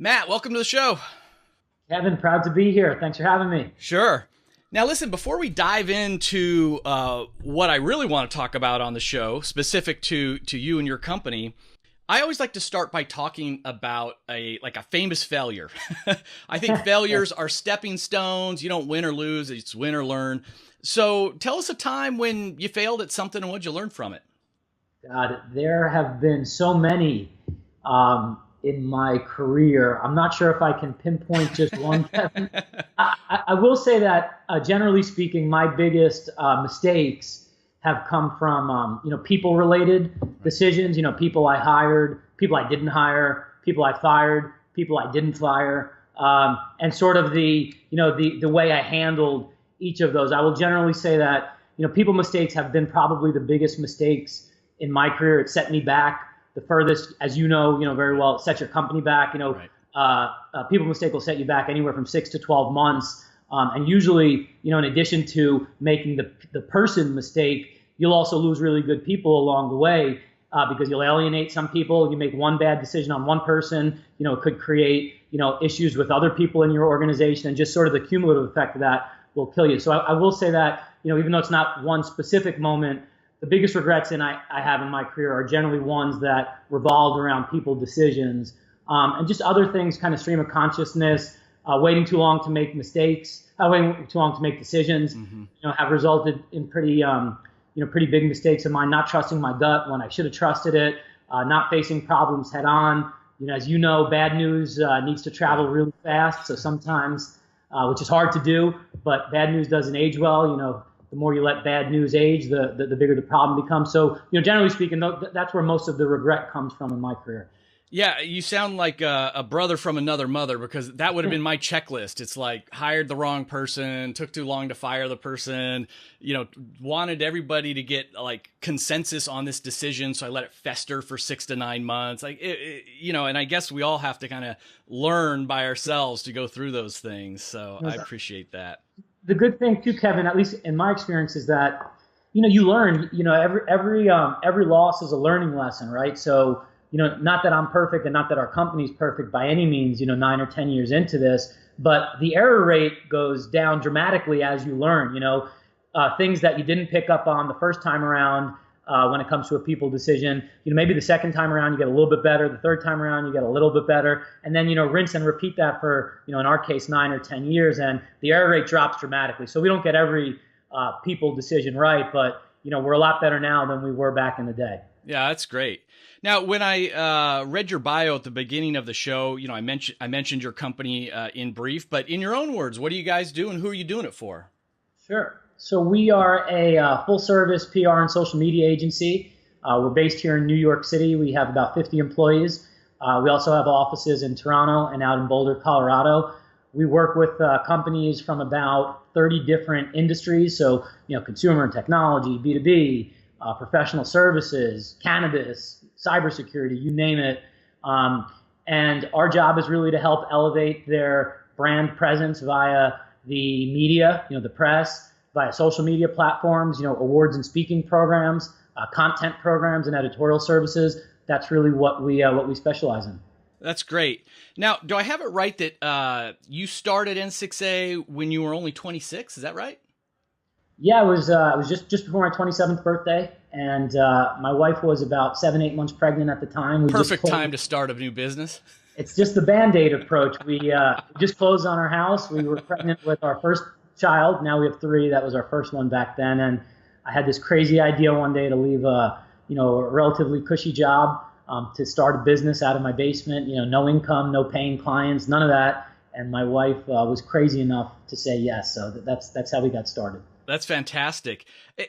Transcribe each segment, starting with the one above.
Matt, welcome to the show. Kevin, proud to be here. Thanks for having me. Sure. Now, listen, before we dive into what I really want to talk about on the show, specific to you and your company, I always like to start by talking about a famous failure. I think failures are stepping stones. You don't win or lose, it's win or learn. So tell us a time when you failed at something and what'd you learn from it? God, there have been so many in my career. I'm not sure if I can pinpoint just one, Kevin. I will say that, generally speaking, my biggest mistakes have come from, people-related decisions. People I hired, people I didn't hire, people I fired, people I didn't fire, and sort of the way I handled each of those. I will generally say that, people mistakes have been probably the biggest mistakes in my career. It set me back the furthest, as you know very well. It sets your company back. Right. People mistake will set you back anywhere from 6 to 12 months. And usually, in addition to making the person mistake, you'll also lose really good people along the way, because you'll alienate some people. You make one bad decision on one person, it could create, issues with other people in your organization, and just sort of the cumulative effect of that will kill you. So I will say that, even though it's not one specific moment, the biggest regrets I have in my career are generally ones that revolved around people decisions, and just other things, kind of stream of consciousness, waiting too long to make mistakes, waiting too long to make decisions, have resulted in pretty big mistakes of mine. Not trusting my gut when I should have trusted it, not facing problems head on. As you know, bad news needs to travel really fast. So sometimes, which is hard to do, but bad news doesn't age well. The more you let bad news age, the bigger the problem becomes. So, generally speaking, that's where most of the regret comes from in my career. Yeah, you sound like a brother from another mother, because that would have been my checklist. It's like, hired the wrong person, took too long to fire the person, wanted everybody to get like consensus on this decision. So I let it fester for 6 to 9 months. And I guess we all have to kind of learn by ourselves to go through those things. So I appreciate that. The good thing too, Kevin, at least in my experience, is that, you learn, every loss is a learning lesson, right? So, not that I'm perfect and not that our company's perfect by any means, 9 or 10 years into this, but the error rate goes down dramatically as you learn. Things that you didn't pick up on the first time around, when it comes to a people decision, maybe the second time around you get a little bit better, the third time around you get a little bit better, and then, rinse and repeat that for, in our case, 9 or 10 years, and the error rate drops dramatically. So we don't get every people decision right, but, we're a lot better now than we were back in the day. Yeah, that's great. Now, when I read your bio at the beginning of the show, I mentioned your company in brief, but in your own words, what do you guys do and who are you doing it for? Sure. So we are a full-service PR and social media agency. We're based here in New York City. We have about 50 employees. We also have offices in Toronto and out in Boulder, Colorado. We work with companies from about 30 different industries. So, consumer and technology, B2B, professional services, cannabis, cybersecurity, you name it. And our job is really to help elevate their brand presence via the media, the press, via social media platforms, awards and speaking programs, content programs, and editorial services. That's really what we specialize in. That's great. Now, do I have it right that you started N6A when you were only 26? Is that right? Yeah, it was just before my 27th birthday, and my wife was about 7-8 months pregnant at the time. Perfect time to start a new business. It's just the Band-Aid approach. We just closed on our house. We were pregnant with our first child. Now we have 3. That was our first one back then, and I had this crazy idea one day to leave a relatively cushy job to start a business out of my basement. No income, no paying clients, none of that. And my wife was crazy enough to say yes. So that's how we got started. That's fantastic.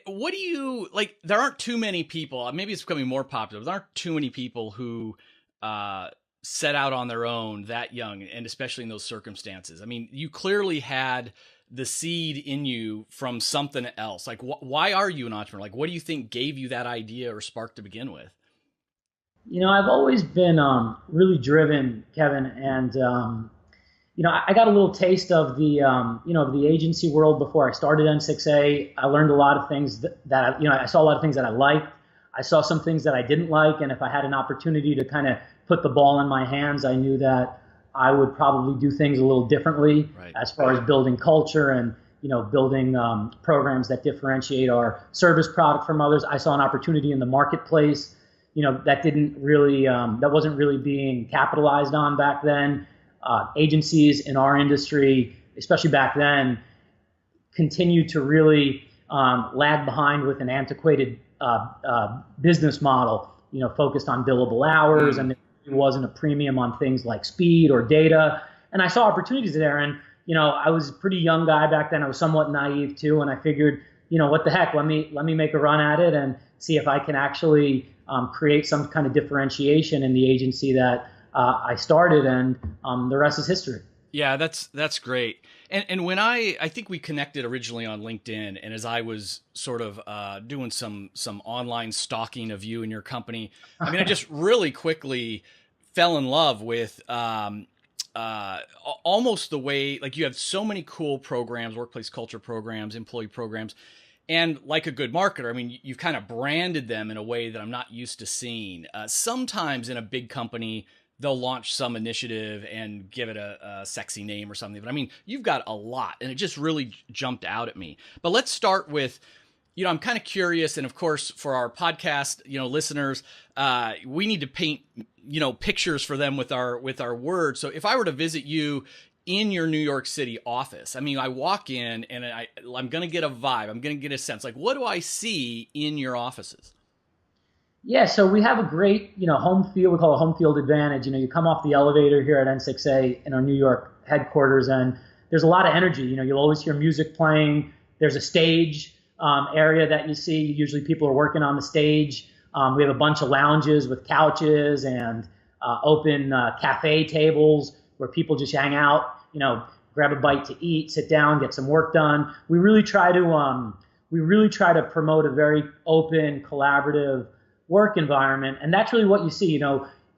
What do you like? There aren't too many people. Maybe it's becoming more popular. There aren't too many people who set out on their own that young, and especially in those circumstances. I mean, you clearly had the seed in you from something else. Like, why are you an entrepreneur? Like, what do you think gave you that idea or spark to begin with? I've always been really driven, Kevin, and I got a little taste of the agency world before I started N6A. I learned a lot of things that I saw a lot of things that I liked. I saw some things that I didn't like, and if I had an opportunity to kind of put the ball in my hands, I knew that I would probably do things a little differently Right. as far as building culture and building programs that differentiate our service product from others. I saw an opportunity in the marketplace, that wasn't really being capitalized on back then. Agencies in our industry, especially back then, continued to really lag behind with an antiquated business model, focused on billable hours, and there wasn't a premium on things like speed or data. And I saw opportunities there, and I was a pretty young guy back then. I was somewhat naive too, and I figured, what the heck? Let me make a run at it and see if I can actually create some kind of differentiation in the agency that I started, and the rest is history. Yeah, that's great. And when I think we connected originally on LinkedIn, and as I was sort of doing some online stalking of you and your company, I mean, I just really quickly fell in love with almost the way, like, you have so many cool programs, workplace culture programs, employee programs. And like a good marketer, I mean, you've kind of branded them in a way that I'm not used to seeing. Sometimes in a big company, they'll launch some initiative and give it a sexy name or something. But I mean, you've got a lot, and it just really jumped out at me. But let's start with, I'm kind of curious. And of course, for our podcast, listeners, we need to paint, pictures for them with our words. So if I were to visit you in your New York City office, I mean, I walk in and I'm going to get a vibe. I'm going to get a sense, like, what do I see in your offices? Yeah, so we have a great, home field. We call it home field advantage. You come off the elevator here at N6A in our New York headquarters, and there's a lot of energy. You'll always hear music playing. There's a stage area that you see. Usually people are working on the stage. We have a bunch of lounges with couches and open cafe tables where people just hang out, grab a bite to eat, sit down, get some work done. We really try to promote a very open, collaborative work environment, and that's really what you see,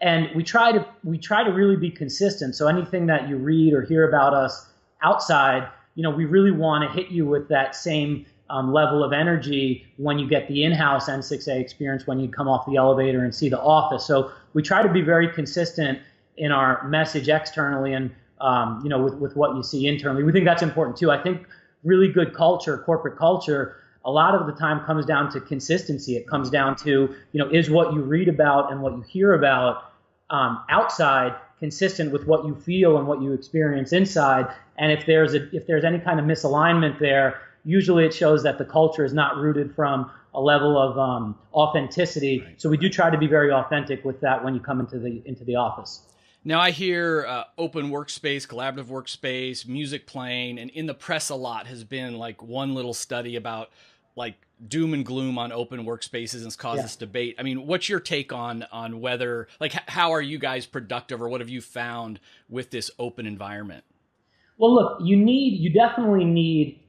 and we try to really be consistent. So anything that you read or hear about us outside, we really want to hit you with that same level of energy when you get the in-house N6A experience, when you come off the elevator and see the office. So we try to be very consistent in our message externally and with what you see internally. We think that's important too. I think really good culture, corporate culture, a lot of the time comes down to consistency. It comes down to, is what you read about and what you hear about outside consistent with what you feel and what you experience inside? And if there's any kind of misalignment there, usually it shows that the culture is not rooted from a level of authenticity. Right. So we do try to be very authentic with that when you come into the office. Now I hear open workspace, collaborative workspace, music playing, and in the press a lot has been like one little study about like doom and gloom on open workspaces, and it's caused this debate. I mean, what's your take on whether, like, how are you guys productive, or what have you found with this open environment? Well, look, you definitely need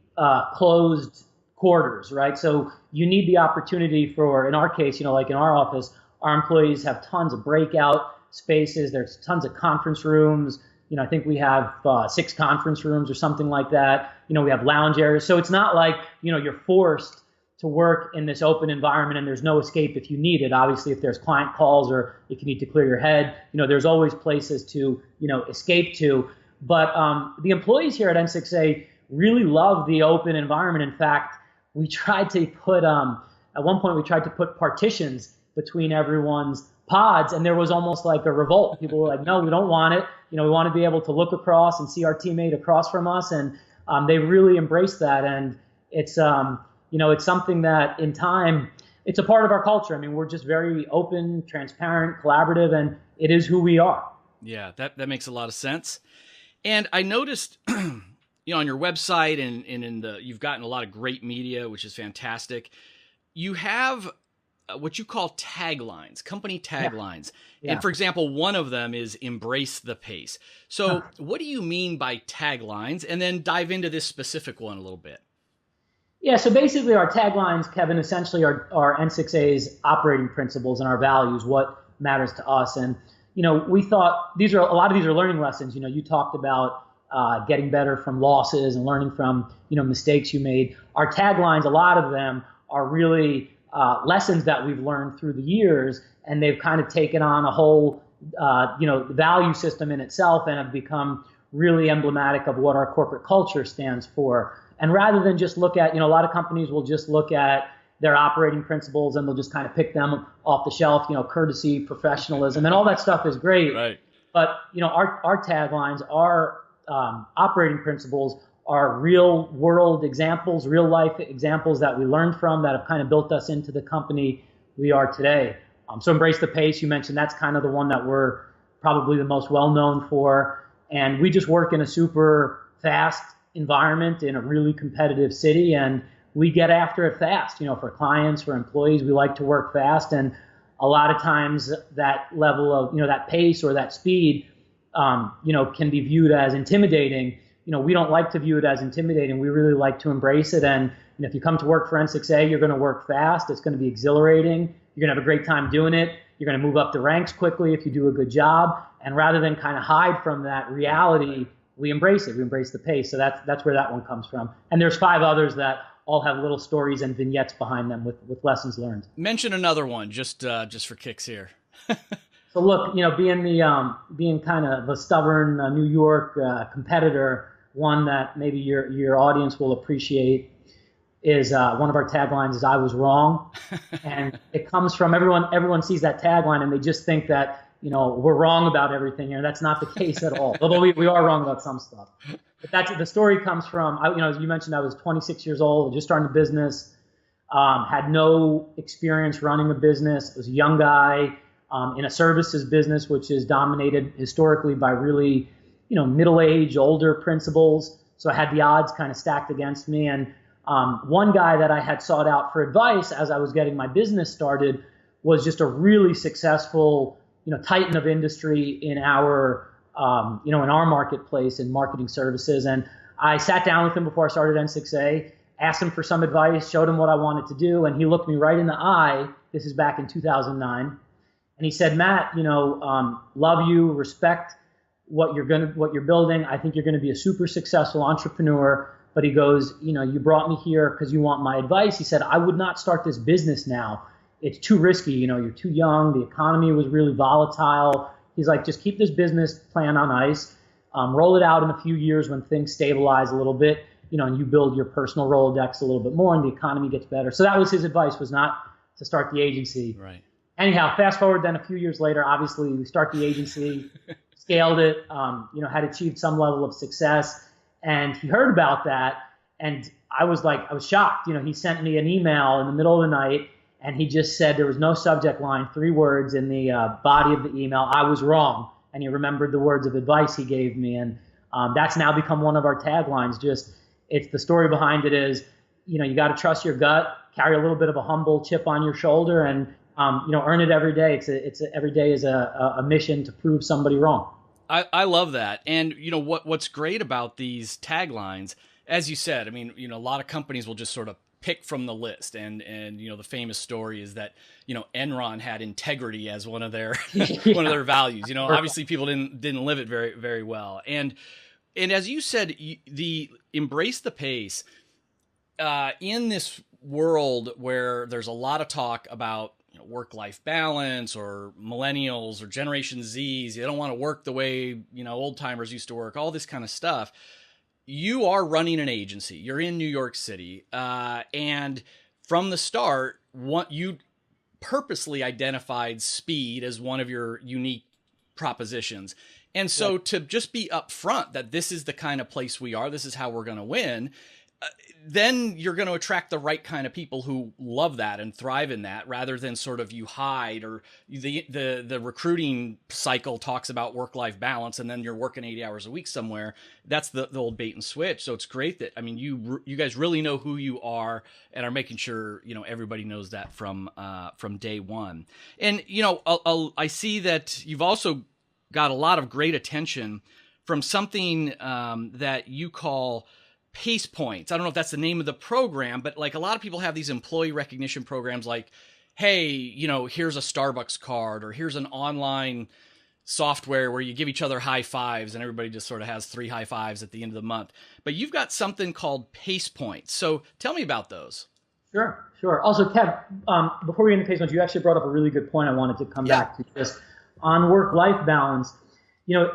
closed quarters, right? So you need the opportunity for, in our case, like in our office, our employees have tons of breakout spaces. There's tons of conference rooms. I think we have 6 conference rooms or something like that. We have lounge areas. So it's not like, you're forced to work in this open environment and there's no escape if you need it. Obviously, if there's client calls or if you need to clear your head, there's always places to, escape to. But the employees here at N6A really love the open environment. In fact, we tried to put, at one point, we tried to put partitions between everyone's pods, and there was almost like a revolt. People were like, no, we don't want it. We want to be able to look across and see our teammate across from us. And they really embraced that. And it's, it's something that in time, it's a part of our culture. I mean, we're just very open, transparent, collaborative, and it is who we are. Yeah, that makes a lot of sense. And I noticed, on your website and in you've gotten a lot of great media, which is fantastic. You have what you call taglines, company taglines. Yeah. And for example, one of them is embrace the pace. So what do you mean by taglines? And then dive into this specific one a little bit. Yeah, so basically our taglines, Kevin, essentially are N6A's operating principles and our values, what matters to us. And, we thought a lot of these are learning lessons. You talked about getting better from losses and learning from, mistakes you made. Our taglines, a lot of them are really lessons that we've learned through the years, and they've kind of taken on a whole, value system in itself and have become really emblematic of what our corporate culture stands for. And rather than just look at, a lot of companies will just look at their operating principles and they'll just kind of pick them off the shelf, courtesy, professionalism, and all that stuff is great. Right. But, our taglines, our operating principles are real world examples, real life examples that we learned from that have kind of built us into the company we are today. So embrace the pace. You mentioned that's kind of the one that we're probably the most well known for. And we just work in a super fast environment in a really competitive city, and we get after it fast. For clients, for employees, we like to work fast. And a lot of times that level of, that pace or that speed, can be viewed as intimidating. We don't like to view it as intimidating. We really like to embrace it. And if you come to work for N6A, you're going to work fast. It's going to be exhilarating. You're going to have a great time doing it. You're going to move up the ranks quickly if you do a good job. And rather than kind of hide from that reality, we embrace it. We embrace the pace. So that's where that one comes from. And there's 5 others that all have little stories and vignettes behind them with lessons learned. Mention another one, just for kicks here. So look, being kind of a stubborn New York competitor, one that maybe your audience will appreciate is one of our taglines is "I was wrong," and it comes from everyone sees that tagline and they just think that we're wrong about everything here. That's not the case at all. Although we are wrong about some stuff. But the story comes from as you mentioned, I was 26 years old, just starting a business, had no experience running a business, was a young guy in a services business, which is dominated historically by really middle-aged, older principals. So I had the odds kind of stacked against me. And one guy that I had sought out for advice as I was getting my business started was just a really successful, titan of industry in our, in our marketplace in marketing services. And I sat down with him before I started N6A, asked him for some advice, showed him what I wanted to do. And he looked me right in the eye. This is back in 2009. And he said, Matt, love you, respect what you're building. I think you're going to be a super successful entrepreneur. But he goes, you brought me here because you want my advice. He said, I would not start this business now. It's too risky. You're too young. The economy was really volatile. He's like, just keep this business plan on ice. Roll it out in a few years when things stabilize a little bit, and you build your personal Rolodex a little bit more and the economy gets better. So that was his advice, was not to start the agency. Right. Anyhow, fast forward then a few years later, obviously we start the agency, scaled it, had achieved some level of success. And he heard about that. And I was shocked. He sent me an email in the middle of the night and he just said, there was no subject line, 3 words in the body of the email, "I was wrong." And he remembered the words of advice he gave me. And that's now become one of our taglines. It's the story behind it is, you got to trust your gut, carry a little bit of a humble chip on your shoulder, and earn it every day. Every day is a mission to prove somebody wrong. I love that. And what's great about these taglines, as you said, a lot of companies will just sort of pick from the list. And the famous story is that, Enron had integrity as one of their one of their values. Obviously people didn't live it very, very well. And as you said, the embrace the pace in this world where there's a lot of talk about work-life balance, or millennials or Generation Zs, you don't want to work the way, old timers used to work, all this kind of stuff. You are running an agency. You're in New York City. And from the start, you purposely identified speed as one of your unique propositions. And so to just be upfront that this is the kind of place we are, this is how we're going to win, then you're going to attract the right kind of people who love that and thrive in that, rather than sort of you hide, or the recruiting cycle talks about work-life balance and then you're working 80 hours a week somewhere. That's the old bait and switch. So it's great that, you guys really know who you are and are making sure, everybody knows that from day one. And, I see that you've also got a lot of great attention from something that you call Pace Points. I don't know if that's the name of the program, but like a lot of people have these employee recognition programs like, hey, here's a Starbucks card, or here's an online software where you give each other high fives and everybody just sort of has 3 high fives at the end of the month. But you've got something called Pace Points. So tell me about those. Sure. Also, Kev, before we get into Pace Points, you actually brought up a really good point I wanted to come back to. Just on work-life balance,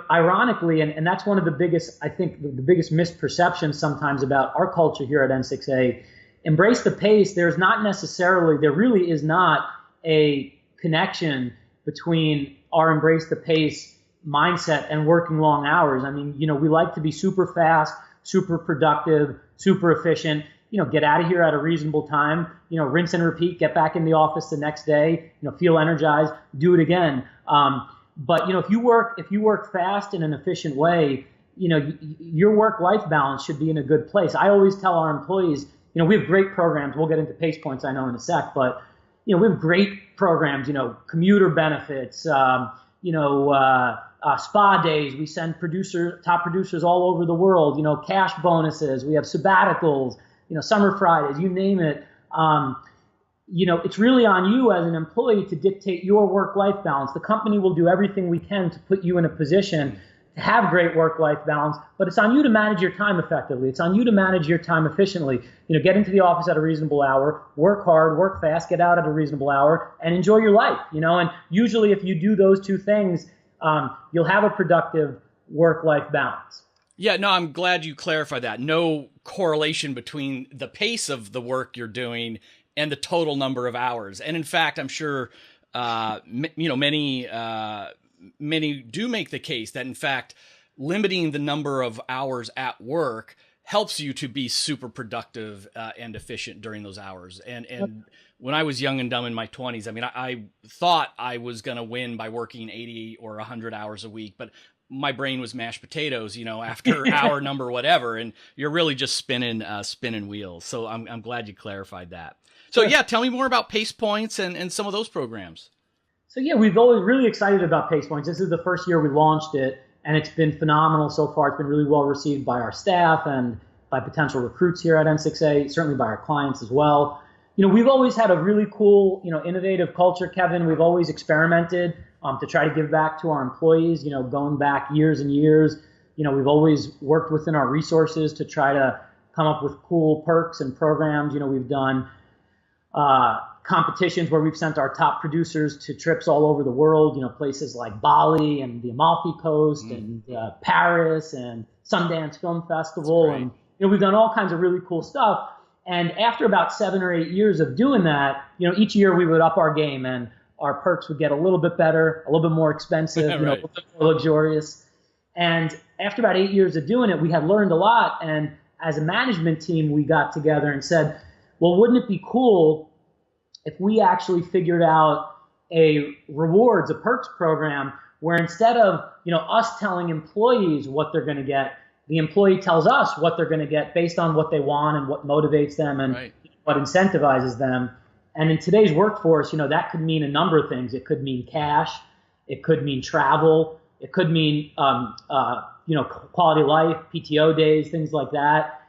ironically, and that's one of the biggest, I think, the biggest misperceptions sometimes about our culture here at N6A. Embrace the pace. There really is not a connection between our embrace the pace mindset and working long hours. I mean, we like to be super fast, super productive, super efficient, get out of here at a reasonable time, rinse and repeat, get back in the office the next day, feel energized, do it again. But if you work fast in an efficient way, your work-life balance should be in a good place. I always tell our employees, we have great programs. We'll get into pace points, I know, in a sec, but we have great programs. Commuter benefits, spa days. We send top producers all over the world. Cash bonuses. We have sabbaticals. Summer Fridays. You name it. It's really on you as an employee to dictate your work-life balance. The company will do everything we can to put you in a position to have great work-life balance, but it's on you to manage your time effectively. It's on you to manage your time efficiently. Get into the office at a reasonable hour, work hard, work fast, get out at a reasonable hour, and enjoy your life. And usually if you do those two things, you'll have a productive work-life balance. Yeah, no, I'm glad you clarified that. No correlation between the pace of the work you're doing and the total number of hours. And in fact, I'm sure, many do make the case that in fact, limiting the number of hours at work helps you to be super productive and efficient during those hours. And when I was young and dumb in my 20s, I mean, I thought I was going to win by working 80 or 100 hours a week, but my brain was mashed potatoes, after hour number whatever, and you're really just spinning wheels. So I'm glad you clarified that. So yeah, tell me more about Pace Points and some of those programs. So yeah, we've always really excited about Pace Points. This is the first year we launched it, and it's been phenomenal so far. It's been really well received by our staff and by potential recruits here at N6A, certainly by our clients as well. We've always had a really cool, innovative culture, Kevin. We've always experimented to try to give back to our employees, going back years and years. We've always worked within our resources to try to come up with cool perks and programs. We've done competitions where we've sent our top producers to trips all over the world, places like Bali and the Amalfi Coast and Paris and Sundance Film Festival. And, we've done all kinds of really cool stuff. And after about 7 or 8 years of doing that, each year we would up our game and our perks would get a little bit better, a little bit more expensive, a little bit more luxurious. And after about 8 years of doing it, we had learned a lot. And as a management team, we got together and said, well, wouldn't it be cool if we actually figured out a perks program where instead of, us telling employees what they're going to get, the employee tells us what they're going to get based on what they want and what motivates them and what incentivizes them. And in today's workforce, that could mean a number of things. It could mean cash. It could mean travel. It could mean, quality of life, PTO days, things like that.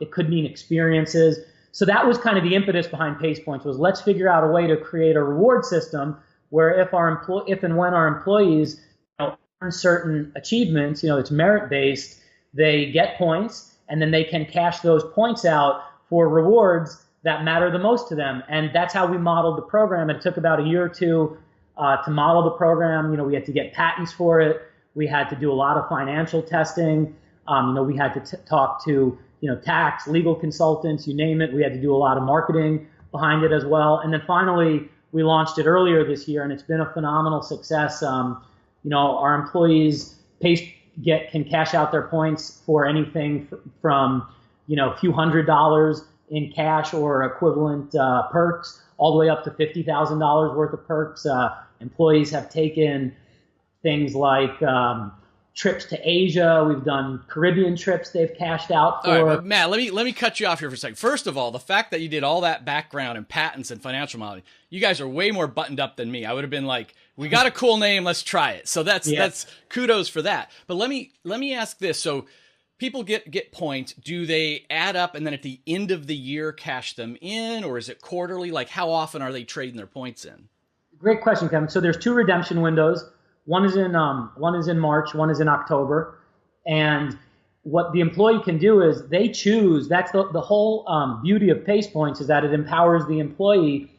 It could mean experiences. So that was kind of the impetus behind Pace Points was let's figure out a way to create a reward system where if and when our employees earn certain achievements, it's merit-based, they get points, and then they can cash those points out for rewards that matter the most to them. And that's how we modeled the program. It took about a year or two to model the program. We had to get patents for it. We had to do a lot of financial testing. We had to talk to, tax, legal consultants, you name it. We had to do a lot of marketing behind it as well. And then finally, we launched it earlier this year, and it's been a phenomenal success. Our employees can cash out their points for anything from, a few $100s in cash or equivalent perks, all the way up to $50,000 worth of perks. Employees have taken things like trips to Asia. We've done Caribbean trips they've cashed out for. All right, Matt, let me cut you off here for a second. First of all, the fact that you did all that background and patents and financial modeling, you guys are way more buttoned up than me. I would have been like, we got a cool name, let's try it. So that's kudos for that. But let me ask this. So people get points. Do they add up and then at the end of the year cash them in, or is it quarterly? Like how often are they trading their points in? Great question, Kevin. So there's 2 redemption windows. One is in March, one is in October. And what the employee can do is they choose. That's the whole beauty of Pace Points is that it empowers the employee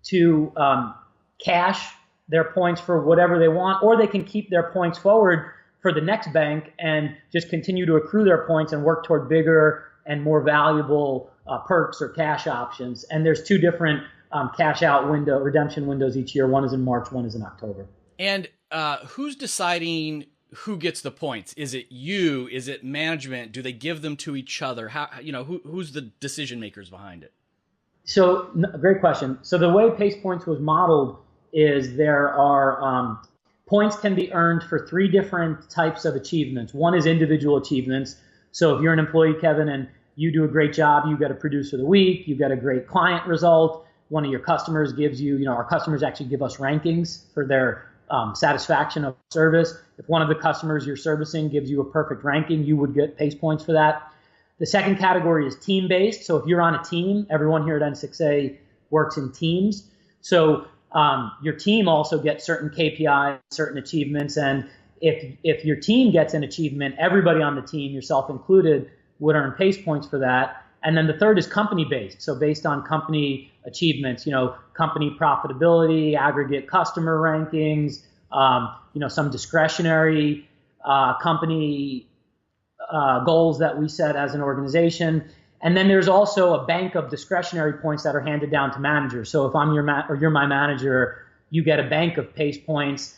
to cash their points for whatever they want, or they can keep their points forward for the next bank and just continue to accrue their points and work toward bigger and more valuable perks or cash options. And there's two different cash out redemption windows each year. One is in March, one is in October. And who's deciding who gets the points? Is it you? Is it management? Do they give them to each other? How, who's the decision makers behind it? So, great question. So the way Pace Points was modeled is there are points can be earned for three different types of achievements. One is individual achievements. So if you're an employee, Kevin, and you do a great job, you get a producer of the week, you get a great client result. One of your customers gives you, our customers actually give us rankings for their satisfaction of service. If one of the customers you're servicing gives you a perfect ranking, you would get Pace Points for that. The second category is team-based. So if you're on a team, everyone here at N6A works in teams. So your team also gets certain KPIs, certain achievements. And if your team gets an achievement, everybody on the team, yourself included, would earn Pace Points for that. And then the third is company-based. So based on company achievements, company profitability, aggregate customer rankings, some discretionary company goals that we set as an organization. And then there's also a bank of discretionary points that are handed down to managers. So if I'm you're my manager, you get a bank of Pace Points,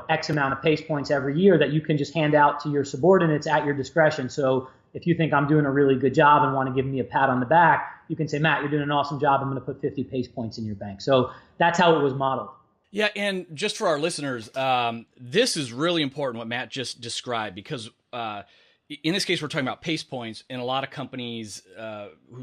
X amount of Pace Points every year that you can just hand out to your subordinates at your discretion. So if you think I'm doing a really good job and want to give me a pat on the back, you can say, Matt, you're doing an awesome job. I'm going to put 50 Pace Points in your bank. So that's how it was modeled. Yeah, and just for our listeners, this is really important what Matt just described, because in this case, we're talking about Pace Points. In a lot of companies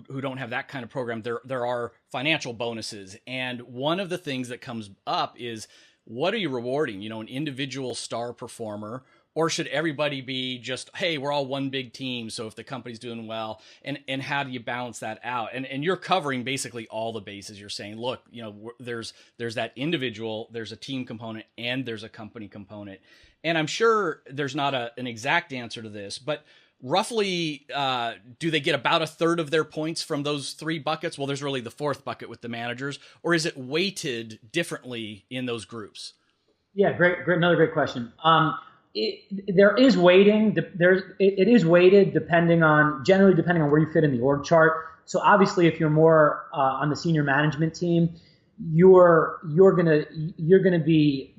who don't have that kind of program, there are financial bonuses. And one of the things that comes up is, what are you rewarding? An individual star performer, or should everybody be just, hey, we're all one big team, so if the company's doing well, and how do you balance that out? And you're covering basically all the bases. You're saying, look, there's that individual, there's a team component, and there's a company component. And I'm sure there's not an exact answer to this, but roughly, do they get about a third of their points from those three buckets? Well, there's really the fourth bucket with the managers, or is it weighted differently in those groups? Yeah, great, another great question. There is weighting. It is weighted generally depending on where you fit in the org chart. So obviously, if you're more on the senior management team, you're gonna be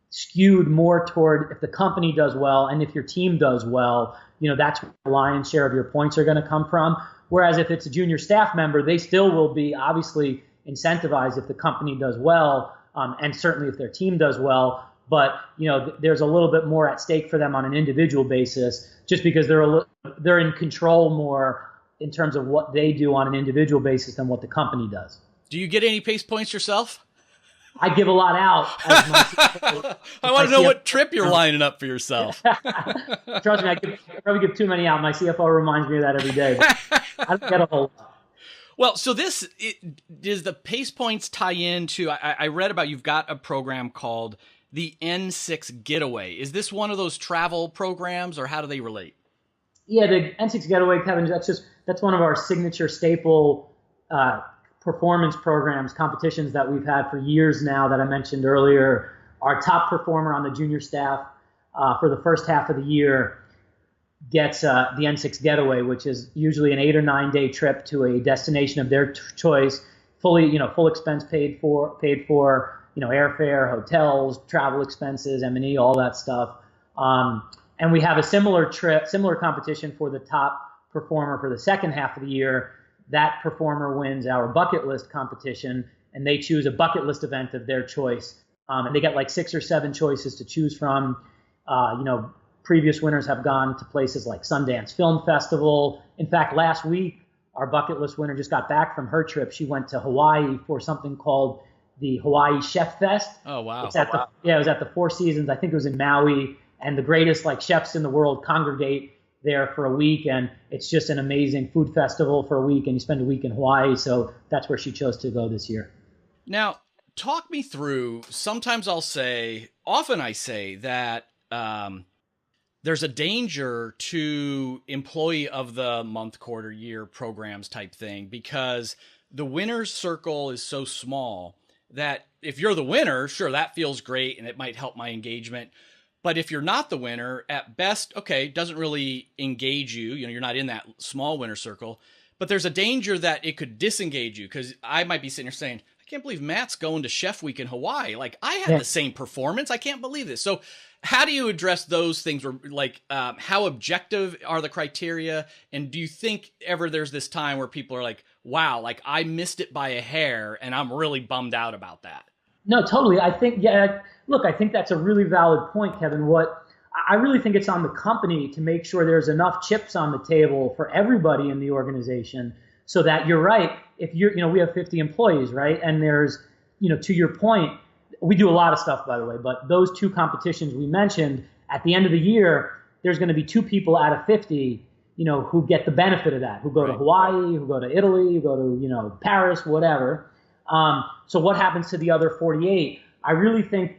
skewed more toward if the company does well and if your team does well. That's where the lion's share of your points are going to come from. Whereas if it's a junior staff member, they still will be obviously incentivized if the company does well, and certainly if their team does well. But there's a little bit more at stake for them on an individual basis, just because they're in control more in terms of what they do on an individual basis than what the company does. Do you get any Pace Points yourself? I give a lot out. I want to know what trip you're lining up for yourself. Trust me, I probably give too many out. My CFO reminds me of that every day. But I don't get a whole lot. Well, so does the Pace Points tie into, I read about, you've got a program called the N6 Getaway. Is this one of those travel programs, or how do they relate? Yeah, the N6 Getaway, Kevin, that's one of our signature staple performance programs, competitions that we've had for years now that I mentioned earlier. Our top performer on the junior staff for the first half of the year gets the N6 Getaway, which is usually an 8 or 9 day trip to a destination of their choice, full expense paid for, airfare, hotels, travel expenses, M&E, all that stuff. And we have a similar competition for the top performer for the second half of the year. That performer wins our bucket list competition, and they choose a bucket list event of their choice. And they get like 6 or 7 choices to choose from. Previous winners have gone to places like Sundance Film Festival. In fact, last week, our bucket list winner just got back from her trip. She went to Hawaii for something called the Hawaii Chef Fest. Oh, wow. It was at the Four Seasons. I think it was in Maui, and the greatest chefs in the world congregate there for a week, and it's just an amazing food festival for a week, and you spend a week in Hawaii. So that's where she chose to go this year. Now, talk me through, often I say that there's a danger to employee of the month, quarter, year programs type thing, because the winner's circle is so small that if you're the winner, sure, that feels great and it might help my engagement. But if you're not the winner, at best, okay, doesn't really engage you. You know, you're not in that small winner circle. But there's a danger that it could disengage you, because I might be sitting here saying, I can't believe Matt's going to Chef Week in Hawaii. Like, I had the same performance. I can't believe this. So how do you address those things? Where, like, how objective are the criteria? And do you think ever there's this time where people are like, wow, like I missed it by a hair and I'm really bummed out about that? No, totally. I think, look, I think that's a really valid point, Kevin. I really think it's on the company to make sure there's enough chips on the table for everybody in the organization, so that you're right. If we have 50 employees, right? And there's, to your point, we do a lot of stuff, by the way, but those two competitions we mentioned, at the end of the year, there's going to be 2 people out of 50, who get the benefit of that, who go to Hawaii, who go to Italy, who go to, Paris, whatever. So what happens to the other 48? I really think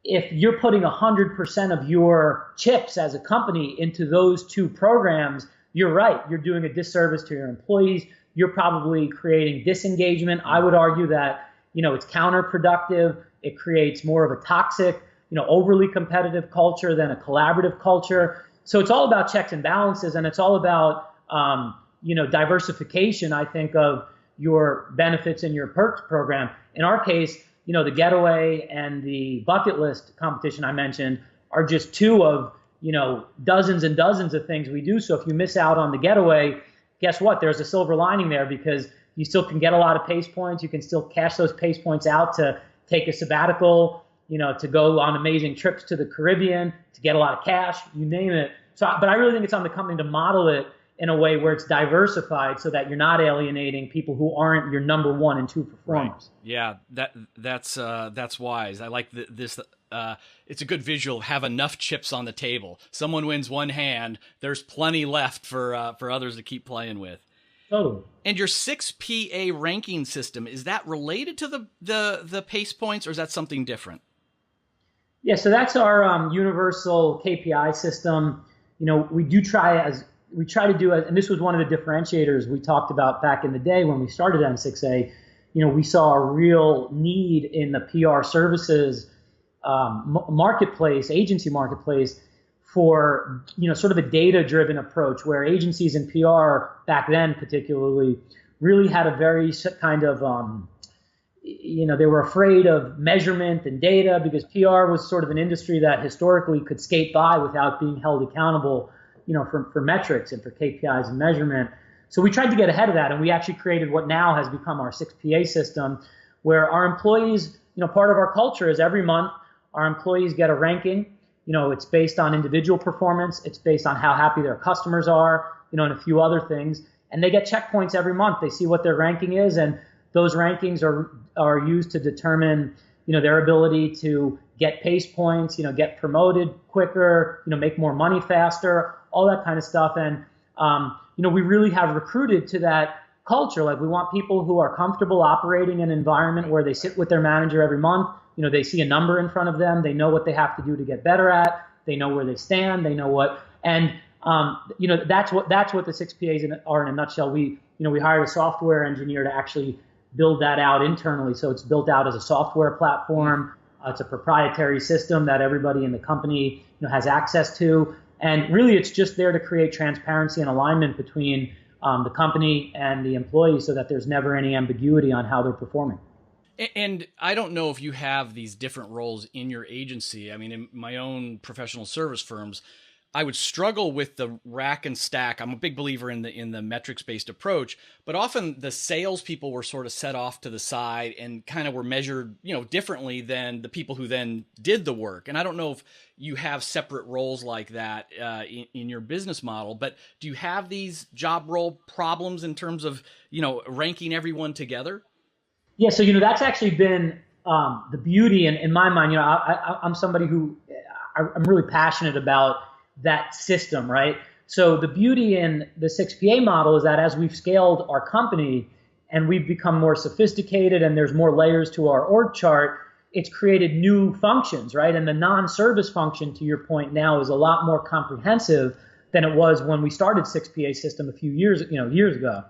if you're putting 100% of your chips as a company into those 2 programs, you're right. You're doing a disservice to your employees. You're probably creating disengagement. I would argue that, it's counterproductive. It creates more of a toxic, overly competitive culture than a collaborative culture. So it's all about checks and balances, and it's all about, diversification, I think, of your benefits in your perks program. In our case, the getaway and the bucket list competition I mentioned are just 2 of, dozens and dozens of things we do. So if you miss out on the getaway, guess what? There's a silver lining there, because you still can get a lot of pace points. You can still cash those pace points out to take a sabbatical, to go on amazing trips to the Caribbean, to get a lot of cash, you name it. But I really think it's on the company to model it in a way where it's diversified, so that you're not alienating people who aren't your number 1 and 2 performers. Right. Yeah, that's wise. I like this. It's a good visual. Have enough chips on the table. Someone wins one hand, there's plenty left for others to keep playing with. Totally. And your 6PA ranking system, is that related to the pace points, or is that something different? Yeah, so that's our universal KPI system. We try to do it, and this was one of the differentiators we talked about back in the day when we started N6A. We saw a real need in the PR services marketplace, agency marketplace, for sort of a data-driven approach, where agencies and PR back then particularly really had a very kind of they were afraid of measurement and data, because PR was sort of an industry that historically could skate by without being held accountable, for metrics and for KPIs and measurement. So we tried to get ahead of that, and we actually created what now has become our 6PA system, where our employees, part of our culture is every month our employees get a ranking. It's based on individual performance. It's based on how happy their customers are, and a few other things. And they get checkpoints every month. They see what their ranking is, and those rankings are used to determine, their ability to get pace points, get promoted quicker, make more money faster, all that kind of stuff. And, we really have recruited to that culture. Like, we want people who are comfortable operating in an environment where they sit with their manager every month. They see a number in front of them. They know what they have to do to get better at. They know where they stand. They know what, and that's what the 6PAs are in a nutshell. We hired a software engineer to actually build that out internally. So it's built out as a software platform. It's a proprietary system that everybody in the company has access to. And really, it's just there to create transparency and alignment between the company and the employees, so that there's never any ambiguity on how they're performing. And I don't know if you have these different roles in your agency. I mean, in my own professional service firms, I would struggle with the rack and stack. I'm a big believer in the metrics-based approach, but often the salespeople were sort of set off to the side and kind of were measured, differently than the people who then did the work. And I don't know if you have separate roles like that in your business model, but do you have these job role problems in terms of, ranking everyone together? Yeah, so that's actually been the beauty in my mind. I'm somebody who I'm really passionate about that system, right? So the beauty in the 6PA model is that as we've scaled our company and we've become more sophisticated and there's more layers to our org chart, it's created new functions, right? And the non-service function, to your point now, is a lot more comprehensive than it was when we started 6PA system a few years ago.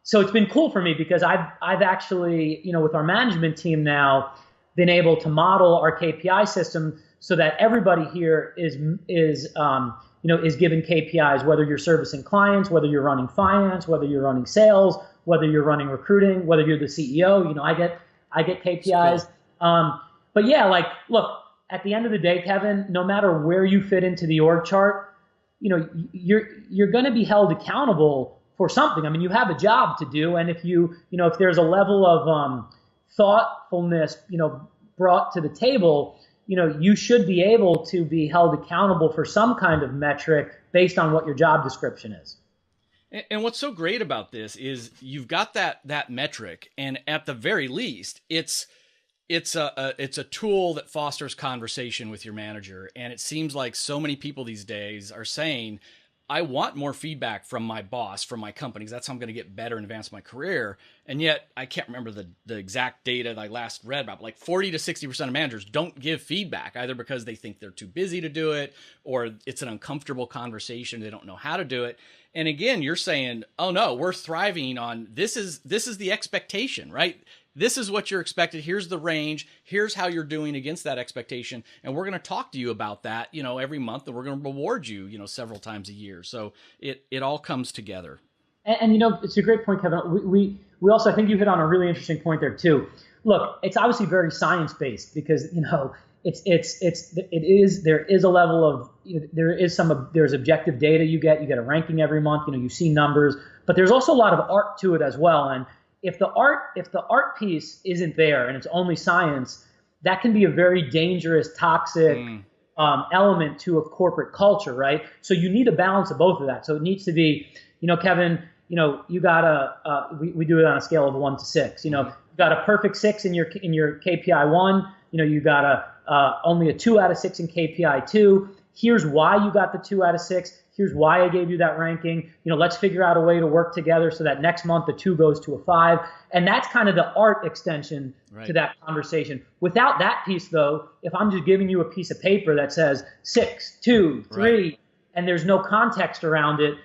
So it's been cool for me because I've actually, with our management team now, been able to model our KPI system so that everybody here is given KPIs, whether you're servicing clients, whether you're running finance, whether you're running sales, whether you're running recruiting, whether you're the CEO. I get KPIs. Cool. But yeah, look, at the end of the day, Kevin, no matter where you fit into the org chart, you're going to be held accountable for something. I mean, you have a job to do, and if if there's a level of thoughtfulness, brought to the table, you should be able to be held accountable for some kind of metric based on what your job description is. And what's so great about this is you've got that metric, and at the very least, it's a tool that fosters conversation with your manager. And it seems like so many people these days are saying, I want more feedback from my boss, from my company, because that's how I'm going to get better and advance my career. And yet I can't remember the exact data that I last read about, but like 40 to 60% of managers don't give feedback, either because they think they're too busy to do it, or it's an uncomfortable conversation. They don't know how to do it. And again, you're saying, oh no, we're thriving on this is the expectation, right? This is what you're expected. Here's the range. Here's how you're doing against that expectation. And we're going to talk to you about that, every month, and we're going to reward you, several times a year. So it all comes together. And it's a great point, Kevin. We also, I think you hit on a really interesting point there too. Look, it's obviously very science-based because, there is a level of, there's objective data you get a ranking every month, you see numbers, but there's also a lot of art to it as well. And if the art piece isn't there and it's only science, that can be a very dangerous, toxic element to a corporate culture, right? So you need a balance of both of that. So it needs to be, Kevin, you gotta, we do it on a scale of 1 to 6. You got a perfect 6 in your KPI 1. You got only a 2 out of 6 in KPI 2. Here's why you got the 2 out of 6. Here's why I gave you that ranking. Let's figure out a way to work together so that next month the 2 goes to a 5. And that's kind of the art extension to that conversation. Without that piece, though, if I'm just giving you a piece of paper that says 6, 2, 3, and there's no context around it,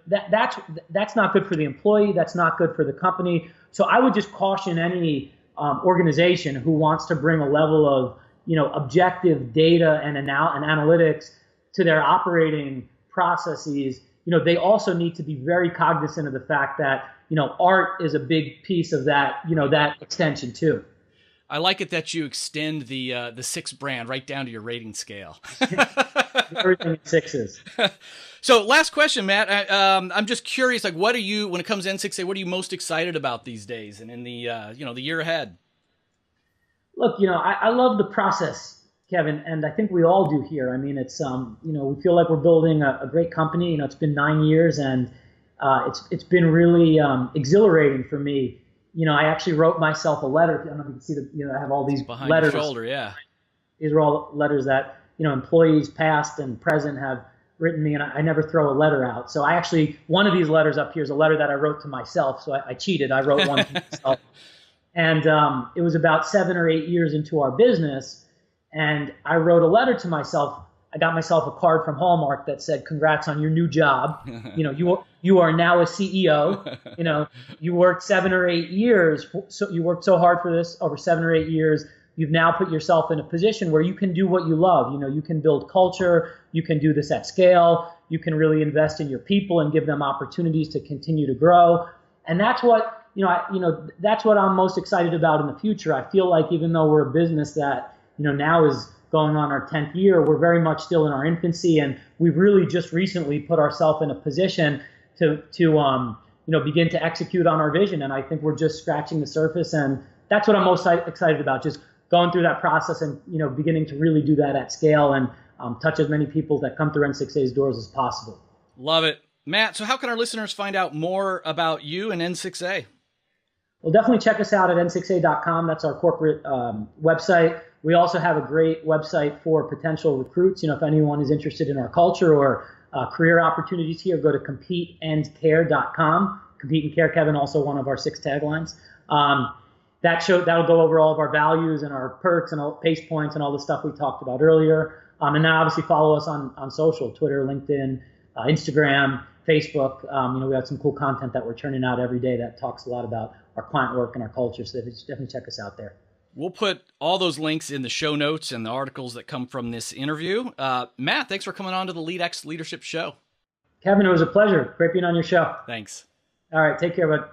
that's not good for the employee. That's not good for the company. So I would just caution any organization who wants to bring a level of objective data and analytics to their operating processes. They also need to be very cognizant of the fact that art is a big piece of that that extension too. I like it that you extend the 6 brand right down to your rating scale. Everything in 6s. So last question, Matt. I'm just curious, what are you, when it comes to N6A, what are you most excited about these days and in the the year ahead? Look, I love the process, Kevin, and I think we all do here. I mean, it's we feel like we're building a great company. It's been 9 years, and it's been really exhilarating for me. I actually wrote myself a letter. I don't know if you can see I have all these behind letters. Your shoulder, yeah. These are all letters that employees past and present have written me, and I never throw a letter out. So one of these letters up here is a letter that I wrote to myself. So I cheated. I wrote one to myself. And it was about 7 or 8 years into our business, and I wrote a letter to myself. I got myself a card from Hallmark that said, "Congrats on your new job. You are now a CEO. You worked 7 or 8 years. So you worked so hard for this over 7 or 8 years. You've now put yourself in a position where you can do what you love. You can build culture. You can do this at scale. You can really invest in your people and give them opportunities to continue to grow. And that's what." That's what I'm most excited about in the future. I feel like even though we're a business that, now is going on our 10th year, we're very much still in our infancy, and we've really just recently put ourselves in a position to begin to execute on our vision. And I think we're just scratching the surface, and that's what I'm most excited about, just going through that process and, beginning to really do that at scale and touch as many people that come through N6A's doors as possible. Love it. Matt, so how can our listeners find out more about you and N6A? Well, definitely check us out at n6a.com. That's our corporate website. We also have a great website for potential recruits. If anyone is interested in our culture or career opportunities here, go to competeandcare.com. Compete and Care, Kevin, also one of our 6 taglines. That'll go over all of our values and our perks and all pace points and all the stuff we talked about earlier. And then obviously follow us on social, Twitter, LinkedIn, Instagram, Facebook. We have some cool content that we're churning out every day that talks a lot about our client work and our culture. So definitely check us out there. We'll put all those links in the show notes and the articles that come from this interview. Matt, thanks for coming on to the LEADx Leadership Show. Kevin, it was a pleasure. Great being on your show. Thanks. All right. Take care, bud.